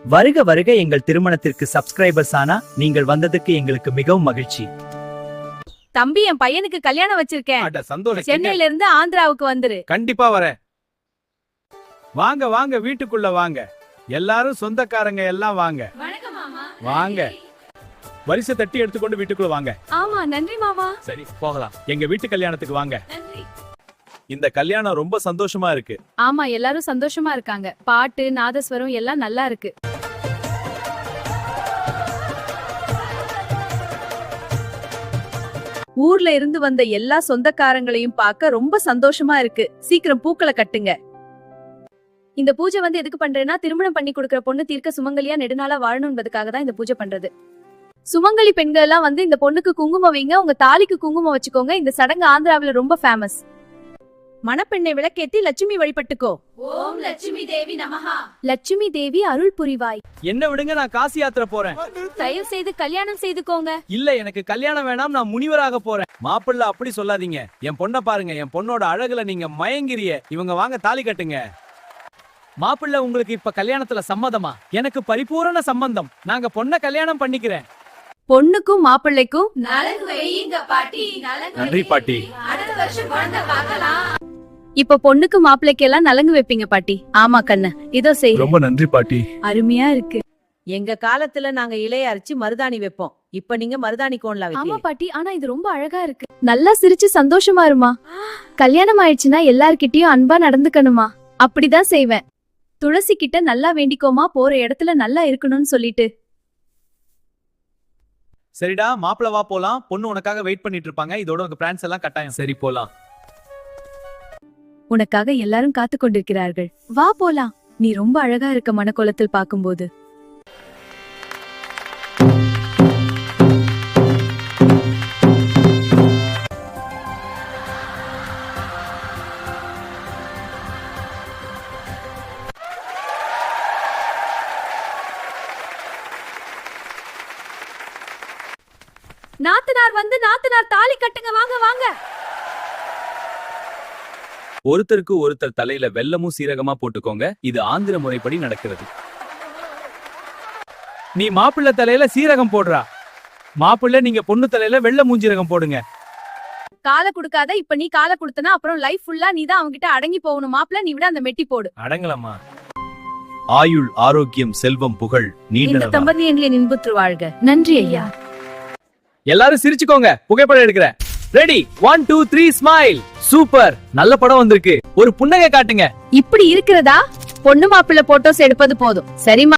வருக வருக எங்கள் திருமணத்திற்கு சப்ஸ்கிரைபர்ஸ் ஆனா நீங்கள் வந்ததுக்கு எங்களுக்கு மிகவும் மகிழ்ச்சி. தம்பி, என் பையனுக்கு கல்யாணம் வச்சிருக்கேன். சென்னையில இருந்து ஆந்திராவுக்கு வந்துரு. கண்டிப்பா வரேன். வாங்க வாங்க, வீட்டுக்குள்ள வாங்க. எல்லாரும் சொந்தக்காரங்க எல்லாம் வாங்க. வாங்க, வரிசை தட்டி எடுத்துக்கொண்டு வீட்டுக்குள்ள வாங்க. ஆமா, நன்றி மாமா. சரி, போகலாம். எங்க வீட்டு கல்யாணத்துக்கு வாங்க. இந்த கல்யாணம் ரொம்ப சந்தோஷமா இருக்கு. ஆமா, எல்லாரும் சந்தோஷமா இருக்காங்க. பாட்டு, நாதஸ்வரம் எல்லாம் நல்லா இருக்கு. ஊர்ல இருந்து வந்த எல்லா சொந்தக்காரங்களையும் பார்க்க ரொம்ப சந்தோஷமா இருக்கு. சீக்கிரம் பூக்களை கட்டுங்க. இந்த பூஜை வந்து எதுக்கு பண்றேன்னா, திருமணம் பண்ணி கொடுக்கிற பொண்ணு தீர்க்க சுமங்கலியா நெடுநாளா வாழணும்ன்றதுக்காக தான் இந்த பூஜை பண்றது. சுமங்கலி பெண்கள் எல்லாம் வந்து இந்த பொண்ணுக்கு குங்குமம் வைங்க, உங்க தாலிக்கு குங்குமம் வச்சுக்கோங்க. இந்த சடங்கு ஆந்திராவில ரொம்ப ஃபேமஸ். மணப்பெண்ணை விளக்கேத்தி லட்சுமி வழிபட்டுக்கோ. ஓம் லட்சுமி தேவி நமஹா. லட்சுமி தேவி அருள் புரிவாய். என்ன விடுங்க, நான் காசி யாத்திரை போறேன். தயவு செய்து கல்யாணம் செய்துக்கோங்க. இல்ல, எனக்கு கல்யாணம் வேணாம், நான் முனிவராக போறேன். மாப்பிள்ள அப்படி சொல்லாதீங்க. என் பொண்ணை பாருங்க, என் பொண்ணோட அழகுல நீங்க மயங்கிரிய. இவங்க வாங்க, தாலி கட்டுங்க. மாப்பிள்ள, உங்களுக்கு இப்ப கல்யாணத்துல சம்மதமா? எனக்கு பரிபூரண சம்பந்தம். நாங்க பொண்ணை கல்யாணம் பண்ணிக்கிறேன். பொண்ணுக்கும் மாப்பிள்ளைக்கும் நன்றி பாட்டி. இப்ப பொண்ணுக்கு மாப்பிள்ளைக்கு எல்லாம் நலங்கு வைப்பீங்க பாட்டி. ஆமா கண்ணு, இதோ செய். ரொம்ப நன்றி பாட்டி. அருமையா இருக்கு. எங்க காலத்துல நாங்க இலைய அரைச்சு மருதாணி வைப்போம். இப்ப நீங்க மருதாணி கோன்ல ஆமா வைப்பீங்க. பாட்டி, ஆனா இது ரொம்ப அழகா இருக்கு. நல்லா சிரிச்சு சந்தோஷமா இருமா. கல்யாணம் ஆயிடுச்சுன்னா எல்லார்கிட்டயும் அன்பா நடந்துக்கணுமா. அப்படிதான் செய்வேன். துளசி கிட்ட நல்லா வேண்டிக்கோமா, போற இடத்துல நல்லா இருக்கணும்னு சொல்லிட்டு. சரிடா, மாப்பிள்ள வா போலாம். பொண்ணு உனக்காக வெயிட் பண்ணிட்டு இருப்பாங்க. இதோட உங்க பிரான்ஸ் எல்லாம் கட்டாயம். சரி, போலாம். உனக்காக எல்லாரும் காத்து கொண்டிருக்கிறார்கள். வா போலாம். நீ ரொம்ப அழகா இருக்க மனக்கோலத்தில் பாக்கும்போது. நாத்தனார் வந்து நாத்தனார் தாலி கட்டுங்க. வாங்க வாங்க. ஒருத்தருக்கு ஒருத்தர் தலையில வெல்லமும் சீரகமா போட்டுக்கோங்க. இது ஆந்திர முறைப்படி நடக்கிறது. நீ மாப்பிள்ளை தலையில சீரகம் போடுறா. மாப்பிள்ளை, நீங்க பொண்ணு தலையில வெள்ள மூஞ்சீரகம் போடுங்க. காலை குடுக்காத. இப்ப நீ காலை குடுத்தனா அப்புறம் லைஃப் ஃபுல்லா நீ தான் அவங்கிட்ட அடங்கி போகணும். மாப்பிள்ள, நீ விட அந்த மெட்டி போடு. அடங்கலாமா? ஆயுள், ஆரோக்கியம், செல்வம், புகழ், நீண்ட இந்த தம்பதியின் இன்புற்று வாழ்க. நன்றி ஐயா. எல்லாரும் சிரிச்சுக்கோங்க. புகைப்படம் எடுக்கிறேன். Ready, 1 2 3 smile. சூப்பர், நல்ல படம் வந்திருக்கு. ஒரு புன்னகை காட்டுங்க. இப்படி இருக்கிறதா? பொண்ணு மாப்பிள்ளை போட்டோஸ் எடுப்பது போதும். சரிமா?